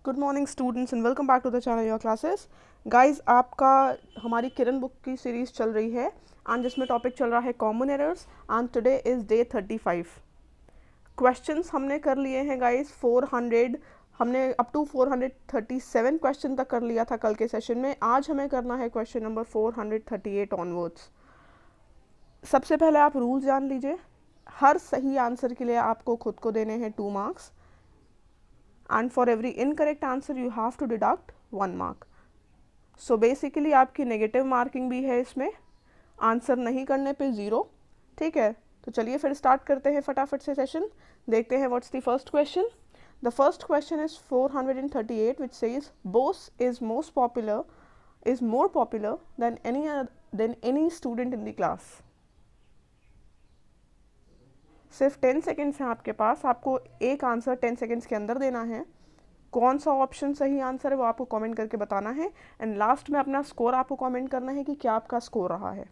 Good morning students and welcome back to the channel your classes. Guys, आपका हमारी किरण book की series चल रही है एंड जिसमें टॉपिक चल रहा है common errors and today is day 35। Questions हमने कर लिए हैं गाइस 400। हमने अप टू 437 क्वेश्चन तक कर लिया था कल के सेशन में। आज हमें करना है क्वेश्चन नंबर 438 ऑनवर्ड्स। सबसे पहले आप रूल जान लीजिए। हर सही आंसर के लिए आपको खुद को देने हैं 2 marks and for every incorrect answer you have to deduct 1 mark. So basically आपकी नेगेटिव मार्किंग भी है इसमें, आंसर नहीं करने पे 0। ठीक है, तो चलिए फिर स्टार्ट करते हैं फटाफट से सेशन। देखते हैं what's the first question. The first question is 438 which says Bose is more popular than any student in the class. सिर्फ 10 सेकेंड्स हैं आपके पास, आपको एक आंसर 10 सेकेंड्स के अंदर देना है। कौन सा ऑप्शन सही आंसर है वो आपको कमेंट करके बताना है एंड लास्ट में अपना स्कोर आपको कमेंट करना है कि क्या आपका स्कोर रहा है।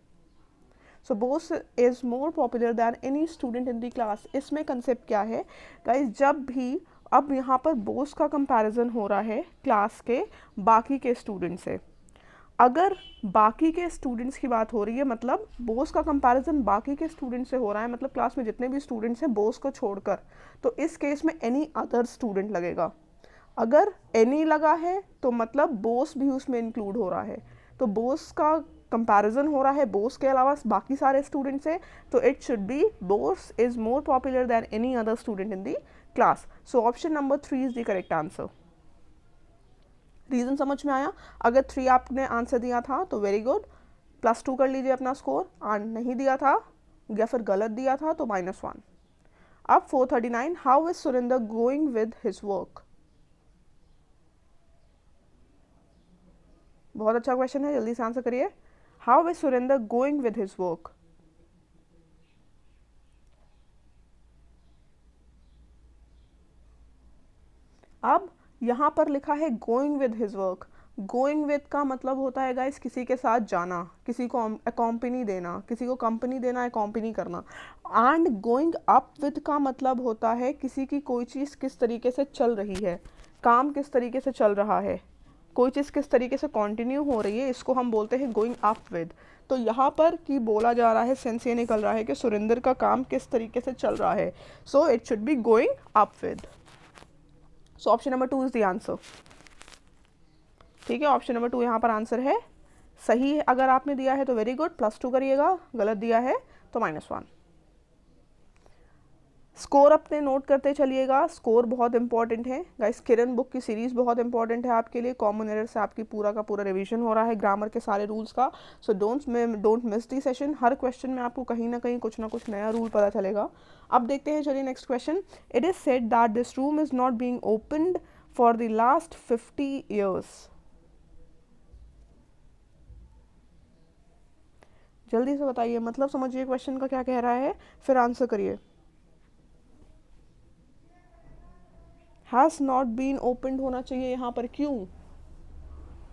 So Bose is more popular than any student in the class. इसमें कंसेप्ट क्या है गाइस, जब भी अब यहाँ पर बोस का कंपैरिजन हो रहा है क्लास के बाकी के स्टूडेंट से। अगर बाकी के स्टूडेंट्स की बात हो रही है, मतलब बोस का कंपैरिजन बाकी के स्टूडेंट से हो रहा है, मतलब क्लास में जितने भी स्टूडेंट्स हैं बोस को छोड़कर, तो इस केस में एनी अदर स्टूडेंट लगेगा। अगर एनी लगा है तो मतलब बोस भी उसमें इंक्लूड हो रहा है, तो बोस का कंपैरिजन हो रहा है बोस के अलावा बाकी सारे स्टूडेंट से, तो it should be Bose is more popular than any other student in the class. So option number 3 is the correct answer. Reason समझ में आया? अगर 3 आपने आंसर दिया था तो वेरी गुड, +2 कर लीजिए अपना स्कोर, और नहीं दिया था या फिर गलत दिया था तो -1। अब 439, how is Surendra going with his work? बहुत अच्छा क्वेश्चन है, जल्दी से आंसर करिए। How is Surendra going with his work? अब यहाँ पर लिखा है going with his work. Going with का मतलब होता है गाइस किसी के साथ जाना, किसी को अकॉम्पनी देना, किसी को कंपनी देना, अकॉम्पनी करना। एंड गोइंग अप विद का मतलब होता है किसी की कोई चीज़ किस तरीके से चल रही है, काम किस तरीके से चल रहा है, कोई चीज़ किस तरीके से कंटिन्यू हो रही है, इसको हम बोलते हैं गोइंग अप विद। तो यहाँ पर कि बोला जा रहा है, सेंस ये निकल रहा है कि सुरेंद्र का काम किस तरीके से चल रहा है। So it should be going up with. So option number 2 is the answer. ठीक है, ऑप्शन नंबर 2 यहाँ पर आंसर है। सही है अगर आपने दिया है तो वेरी गुड, +2 करिएगा, गलत दिया है तो -1। स्कोर अपने नोट करते चलिएगा, स्कोर बहुत इंपॉर्टेंट है गाइस। किरण बुक की सीरीज़ बहुत इंपॉर्टेंट है आपके लिए। कॉमन एरर से आपकी पूरा का पूरा रिवीजन हो रहा है ग्रामर के सारे रूल्स का। So don't miss the session. Her question में आपको कहीं ना कहीं कुछ ना कुछ नया रूल पता चलेगा। अब देखते हैं, चलिए next question. It is said that this room is not being opened for the last 50 years. जल्दी से बताइए, मतलब समझिए क्वेश्चन का क्या कह रहा है, फिर आंसर करिए। हैज़ नॉट बीन ओपनड होना चाहिए यहाँ पर, क्यों?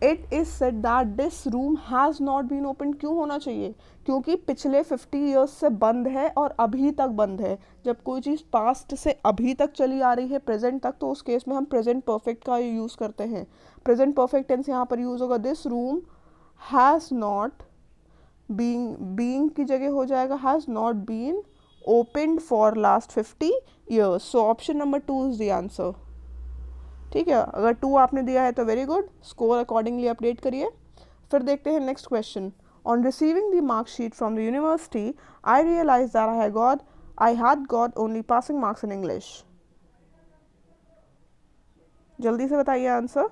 It is said that this room has not been open. क्यों होना चाहिए? क्योंकि पिछले 50 ईयर्स से बंद है और अभी तक बंद है। जब कोई चीज़ पास्ट से अभी तक चली आ रही है प्रेजेंट तक, तो उस केस में हम प्रेजेंट परफेक्ट का यूज़ करते हैं। प्रेजेंट परफेक्ट टेंस यहाँ पर यूज़ होगा। This room has not being की जगह हो जाएगा has not been opened for last 50 years. So option number 2 is the answer. ठीक है, अगर 2 आपने दिया है तो very good, score accordingly update करिए। फिर देखते हैं next question. On receiving the marksheet from the university I realise that I had got only passing marks in English. जल्दी से बताइए आंसर।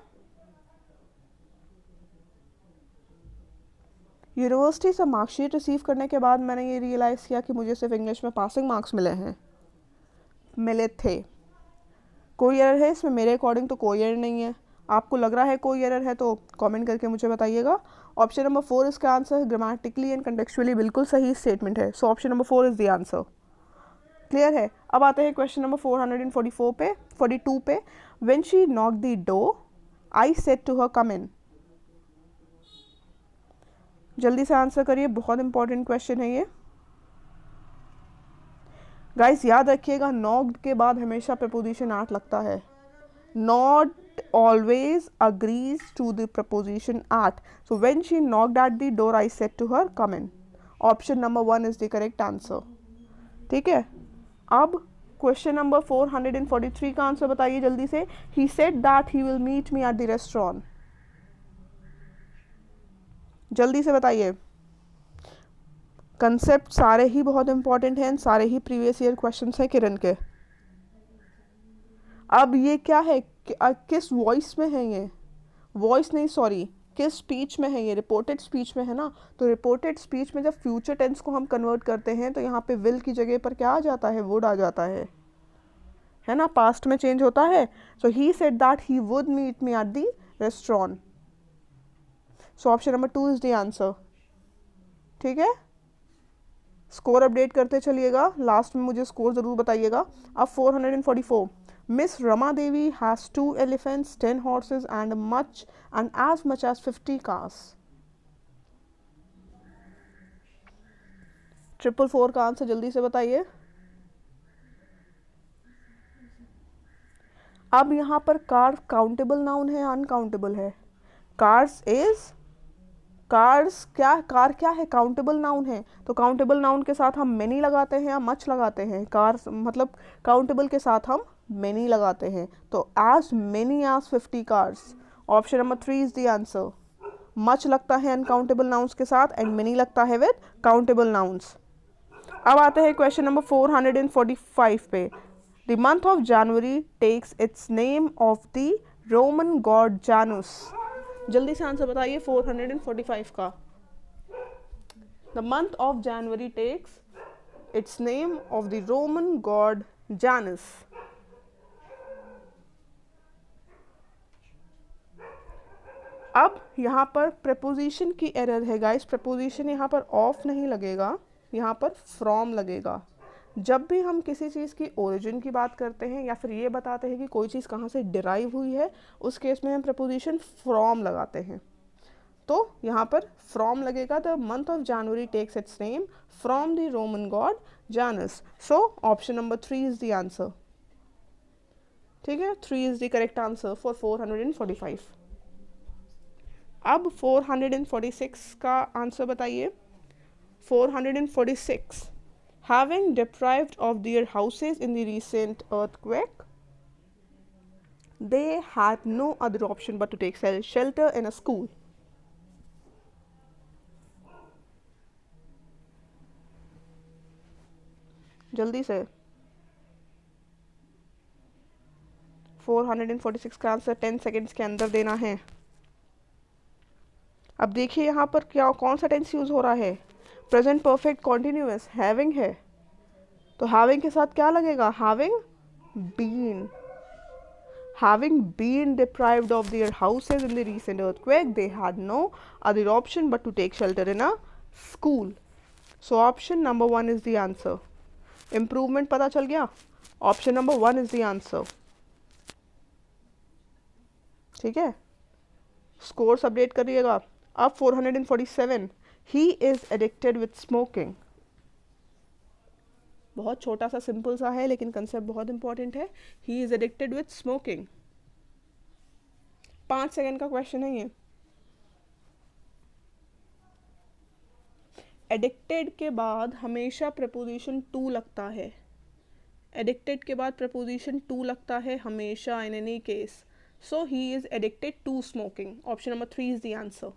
यूनिवर्सिटी से मार्कशीट रिसीव करने के बाद मैंने ये रियलाइज़ किया कि मुझे सिर्फ इंग्लिश में पासिंग मार्क्स मिले थे। कोई एरर है इसमें? मेरे अकॉर्डिंग तो कोई एरर नहीं है। आपको लग रहा है कोई एरर है तो कमेंट करके मुझे बताइएगा। ऑप्शन नंबर 4 इसका आंसर है। ग्रामेटिकली एंड कंटेक्चुअली बिल्कुल सही स्टेटमेंट है। सो option number 4 is the answer. Clear है? अब आते हैं क्वेश्चन नंबर 444 पे 42 पे। When she knock the door I said to her come in. जल्दी से आंसर करिए, बहुत इंपॉर्टेंट क्वेश्चन है ये। गाइस याद रखिएगा, नॉक्ड के बाद हमेशा प्रपोजिशन आट लगता है। Not always agrees to the preposition at. So when she knocked at the door, I said to her, come in. Option number 1 is the correct answer. ठीक है, अब क्वेश्चन नंबर 443 का आंसर बताइए जल्दी से. He said that he will meet me at the restaurant. जल्दी से बताइए. कंसेप्ट सारे ही बहुत इंपॉर्टेंट हैं, सारे ही प्रीवियस ईयर क्वेश्चंस हैं किरण के. अब ये क्या है, किस वॉइस में है ये, वॉइस नहीं सॉरी, किस स्पीच में है ये, रिपोर्टेड स्पीच में है ना. तो रिपोर्टेड स्पीच में जब फ्यूचर टेंस को हम कन्वर्ट करते हैं तो यहाँ पे विल की जगह पर क्या आ जाता है, वुड आ जाता है ना, पास्ट में चेंज होता है. So he said that he would meet me at the restaurant. So option number 2 is the answer. ठीक है, स्कोर अपडेट करते चलिएगा, लास्ट में मुझे स्कोर ज़रूर बताइएगा. अब 444. Miss Rama Devi has 2 elephants, 10 horses and as much as 50 cars. 444 का आंसर जल्दी से बताइए. अब यहाँ पर कार काउंटेबल नाउन है, अनकाउंटेबल है. कार्स कार क्या है, काउंटेबल नाउन है. तो काउंटेबल नाउन के साथ हम मेनी लगाते हैं या मच लगाते हैं. कार्स मतलब काउंटेबल के साथ हम मेनी लगाते हैं. तो as many as 50 cars. Option number 3 is the answer. Much लगता है अनकाउंटेबल नाउन्स के साथ एंड मेनी लगता है विद काउंटेबल नाउन्स. अब आते हैं क्वेश्चन नंबर 445 पे. The month of January takes its name of the Roman god Janus. जल्दी से आंसर बताइए 445 का. The month of January takes its name of the Roman god Janus. अब यहाँ पर प्रपोजिशन की एरर है गाइस. प्रपोजिशन यहाँ पर ऑफ नहीं लगेगा, यहाँ पर फ्रॉम लगेगा. जब भी हम किसी चीज़ की ओरिजिन की बात करते हैं या फिर ये बताते हैं कि कोई चीज़ कहाँ से डिराइव हुई है, उस केस में हम प्रपोजिशन फ्रॉम लगाते हैं. तो यहाँ पर फ्रॉम लगेगा. The month of January takes its name from the Roman god Janus. So option number 3 is the answer. ठीक है, 3 is the correct answer for 445. अब 446 का आंसर बताइए. 446. Having deprived of their houses in the recent earthquake, they had no other option but to take shelter in a school. जल्दी से. 446 का answer 10 seconds के अंदर देना है. अब देखिए यहाँ पर क्या कौन सा टेंस यूज हो रहा है. प्रेजेंट परफेक्ट कॉन्टिन्यूअस हैविंग है. तो हैविंग के साथ क्या लगेगा, having been deprived of their houses in the recent earthquake, they had no other option but to take shelter in a school. So option number 1 is the answer. Improvement पता चल गया. Option number 1 is the answer. ठीक है, scores update करिएगा. अब 447. He is addicted with smoking. बहुत छोटा सा सिंपल सा है लेकिन कंसेप्ट बहुत इंपॉर्टेंट है. He is addicted with smoking. 5 second का क्वेश्चन है ये. एडिक्टेड के बाद हमेशा प्रपोजिशन टू लगता है. एडिक्टेड के बाद प्रपोजिशन टू लगता है हमेशा in any case. So he is addicted to smoking. Option number 3 is the answer.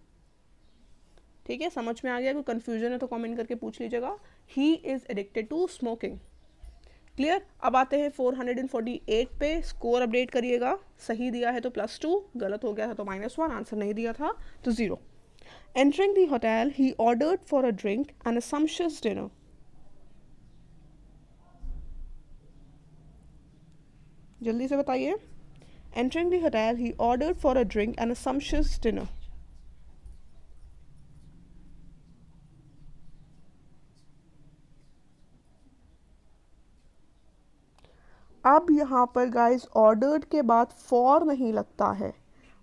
ठीक है, समझ में आ गया. कोई कंफ्यूजन है तो कमेंट करके पूछ लीजिएगा. He is addicted to smoking. Clear. अब आते हैं 448 पे. स्कोर अपडेट करिएगा. सही दिया है तो +2, गलत हो गया था तो -1, आंसर नहीं दिया था तो 0. Entering the hotel, he ordered for a drink and a sumptuous dinner. जल्दी से बताइए. Entering the hotel, he ordered for a drink and a sumptuous dinner. अब यहाँ पर गाइस ऑर्डर्ड के बाद फॉर नहीं लगता है.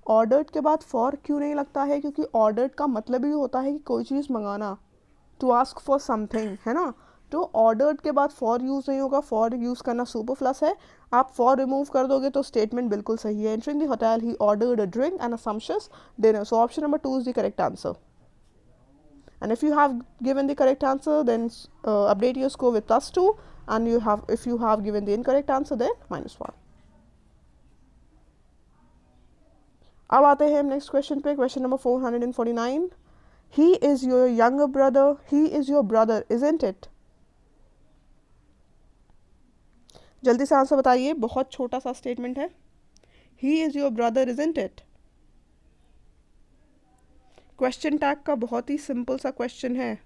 ऑर्डर्ड के बाद फॉर क्यों नहीं लगता है, क्योंकि ऑर्डर्ड का मतलब ही होता है कि कोई चीज़ मंगाना, टू आस्क फॉर समथिंग, है ना. तो ऑर्डर्ड के बाद फॉर यूज़ नहीं होगा, फॉर यूज़ करना सुपरफ्लस है। आप फॉर रिमूव कर दोगे तो स्टेटमेंट बिल्कुल सही है। Entering the hotel he ordered a drink and a sumptuous dinner. So option number 2 is the correct answer. And if you have given the correct answer, then update your score with +2, and if you have given the incorrect answer, then -1. अब आते हैं हम next question पे, question number 449। He is your younger brother, he is your brother isn't it. जल्दी से answer बताइए, बहुत छोटा सा स्टेटमेंट है। ही is your brother isn't it. Question tag का बहुत ही सिंपल सा क्वेश्चन है।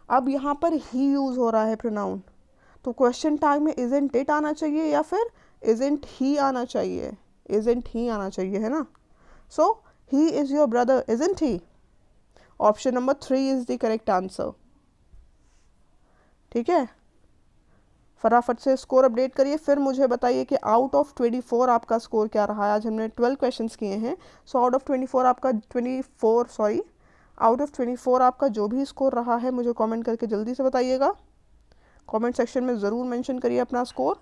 अब यहाँ पर ही यूज हो रहा है प्रोनाउन, तो क्वेश्चन टैग में इजंट इट आना चाहिए या फिर इजंट ही आना चाहिए। इजंट ही आना चाहिए, है ना। So he is your brother isn't he. Option number 3 is the correct answer. ठीक है, फटाफट से स्कोर अपडेट करिए, फिर मुझे बताइए कि आउट ऑफ 24 आपका स्कोर क्या रहा है। आज हमने 12 क्वेश्चंस किए हैं। सो आउट ऑफ 24 आपका जो भी स्कोर रहा है मुझे कमेंट करके जल्दी से बताइएगा। कमेंट सेक्शन में ज़रूर मेंशन करिए अपना स्कोर,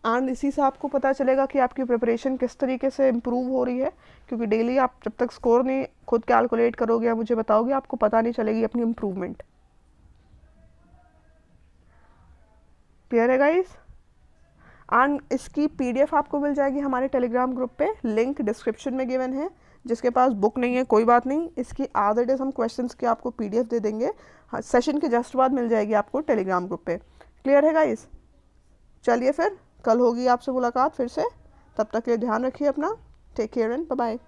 एंड इसी से आपको पता चलेगा कि आपकी प्रिपरेशन किस तरीके से इम्प्रूव हो रही है। क्योंकि डेली आप जब तक स्कोर नहीं खुद कैलकुलेट करोगे या मुझे बताओगे, आपको पता नहीं चलेगी अपनी इम्प्रूवमेंट। क्लियर है गाइस। एंड इसकी पीडीएफ आपको मिल जाएगी हमारे टेलीग्राम ग्रुप पे, लिंक डिस्क्रिप्शन में गिवन है। जिसके पास बुक नहीं है कोई बात नहीं, इसकी एज इट इज़ हम क्वेश्चंस की आपको पीडीएफ दे देंगे। हाँ, सेशन के जस्ट बाद मिल जाएगी आपको टेलीग्राम ग्रुप पे। क्लियर है गाइस। चलिए फिर कल होगी आपसे मुलाकात फिर से, तब तक के लिए ध्यान रखिए अपना। Take care and bye bye.